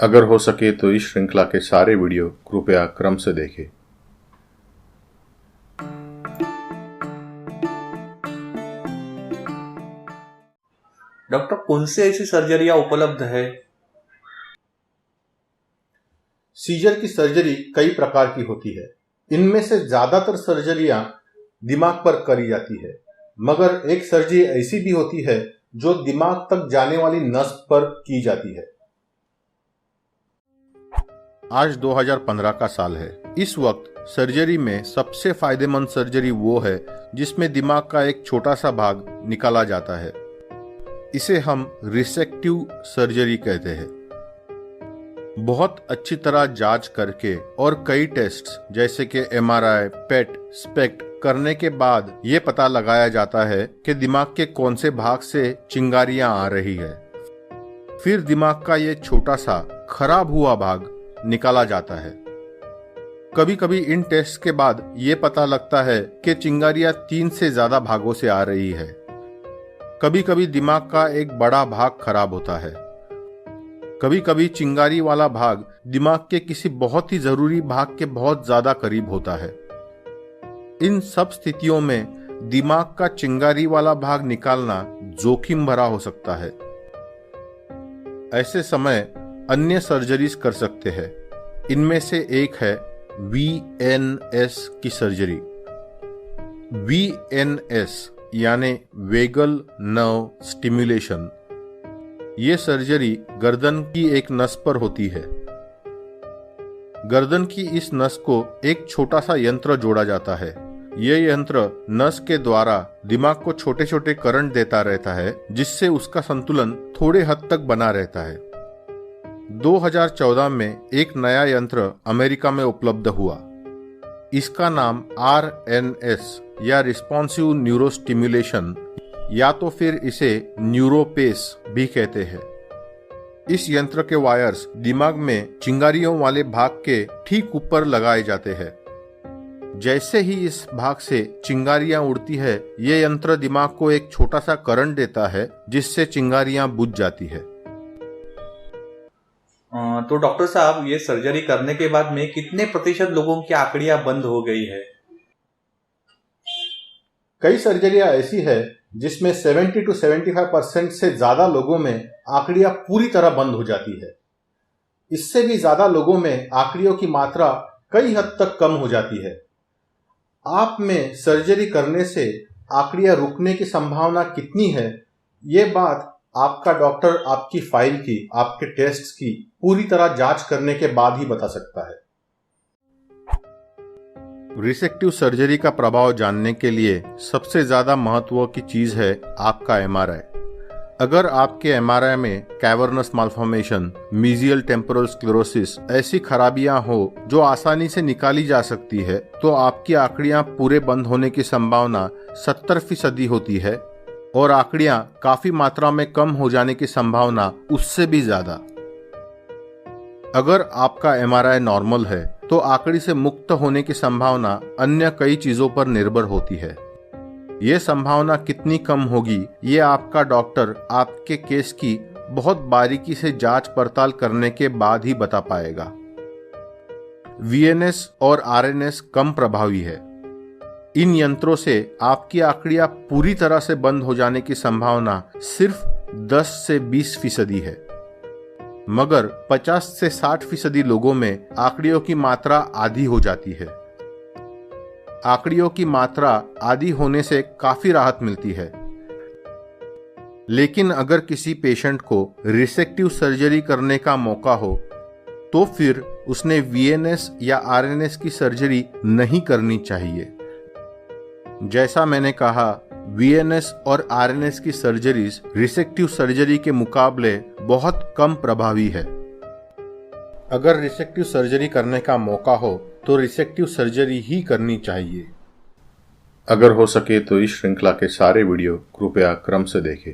अगर हो सके तो इस श्रृंखला के सारे वीडियो कृपया क्रम से देखें। डॉक्टर, कौन सी ऐसी सर्जरियां उपलब्ध है? सीजर की सर्जरी कई प्रकार की होती है। इनमें से ज्यादातर सर्जरियां दिमाग पर करी जाती है, मगर एक सर्जरी ऐसी भी होती है जो दिमाग तक जाने वाली नस पर की जाती है। आज 2015 का साल है। इस वक्त सर्जरी में सबसे फायदेमंद सर्जरी वो है जिसमें दिमाग का एक छोटा सा भाग निकाला जाता है। इसे हम रिसेक्टिव सर्जरी कहते हैं। बहुत अच्छी तरह जांच करके और कई टेस्ट्स जैसे कि एमआरआई, पेट, स्पेक्ट करने के बाद ये पता लगाया जाता है कि दिमाग के कौन से भाग से चिंगारियां आ रही है। फिर दिमाग का ये छोटा सा खराब हुआ भाग निकाला जाता है। कभी कभी इन टेस्ट के बाद ये पता लगता है कि चिंगारियां 3 से ज्यादा भागों से आ रही है। कभी कभी दिमाग का एक बड़ा भाग खराब होता है। कभी कभी चिंगारी वाला भाग दिमाग के किसी बहुत ही जरूरी भाग के बहुत ज्यादा करीब होता है। इन सब स्थितियों में दिमाग का चिंगारी वाला भाग निकालना जोखिम भरा हो सकता है। ऐसे समय अन्य सर्जरीज कर सकते हैं। इनमें से एक है VNS की सर्जरी। VNS यानी वेगल नर्व स्टिमुलेशन। ये सर्जरी गर्दन की एक नस पर होती है। गर्दन की इस नस को एक छोटा सा यंत्र जोड़ा जाता है। यह यंत्र नस के द्वारा दिमाग को छोटे छोटे करंट देता रहता है, जिससे उसका संतुलन थोड़े हद तक बना रहता है। 2014 में एक नया यंत्र अमेरिका में उपलब्ध हुआ। इसका नाम RNS या रिस्पॉन्सिव न्यूरोस्टिमुलेशन या तो फिर इसे न्यूरोपेस भी कहते हैं। इस यंत्र के वायर्स दिमाग में चिंगारियों वाले भाग के ठीक ऊपर लगाए जाते हैं। जैसे ही इस भाग से चिंगारियां उड़ती है, ये यंत्र दिमाग को एक छोटा सा करंट देता है, जिससे चिंगारियां बुझ जाती है। तो डॉक्टर साहब, ये सर्जरी करने के बाद में कितने प्रतिशत लोगों की आंकड़ियां बंद हो गई है? कई सर्जरियां ऐसी है जिसमें 70 to 75% से ज्यादा लोगों में आंकड़ियां पूरी तरह बंद हो जाती है। इससे भी ज्यादा लोगों में आंकड़ियों की मात्रा कई हद तक कम हो जाती है। आप में सर्जरी करने से आंकड़ियां रुकने की संभावना कितनी है, ये बात आपका डॉक्टर आपकी फाइल की, आपके टेस्ट्स की पूरी तरह जांच करने के बाद ही बता सकता है। रिसेक्टिव सर्जरी का प्रभाव जानने के लिए सबसे ज्यादा महत्व की चीज है आपका एमआरआई। अगर आपके एमआरआई में कैवर्नस माल्फॉर्मेशन, मीजियल टेम्पोरल स्क्लेरोसिस ऐसी खराबियां हो जो आसानी से निकाली जा सकती है, तो आपकी आंकड़ियां पूरे बंद होने की संभावना 70% होती है और आंकड़ियां काफी मात्रा में कम हो जाने की संभावना उससे भी ज्यादा। अगर आपका एमआरआई नॉर्मल है तो आंकड़ी से मुक्त होने की संभावना अन्य कई चीजों पर निर्भर होती है। ये संभावना कितनी कम होगी, ये आपका डॉक्टर आपके केस की बहुत बारीकी से जांच पड़ताल करने के बाद ही बता पाएगा। VNS और RNS कम प्रभावी है। इन यंत्रों से आपकी आंकड़ियां पूरी तरह से बंद हो जाने की संभावना सिर्फ 10 से 20% है, मगर 50 से 60% लोगों में आंकड़ियों की मात्रा आधी हो जाती है। आंकड़ियों की मात्रा आधी होने से काफी राहत मिलती है। लेकिन अगर किसी पेशेंट को रिसेक्टिव सर्जरी करने का मौका हो, तो फिर उसने VNS या RNS की सर्जरी नहीं करनी चाहिए। जैसा मैंने कहा, VNS और RNS की सर्जरीज रिसेक्टिव सर्जरी के मुकाबले बहुत कम प्रभावी है। अगर रिसेक्टिव सर्जरी करने का मौका हो तो रिसेक्टिव सर्जरी ही करनी चाहिए। अगर हो सके तो इस श्रृंखला के सारे वीडियो कृपया क्रम से देखें।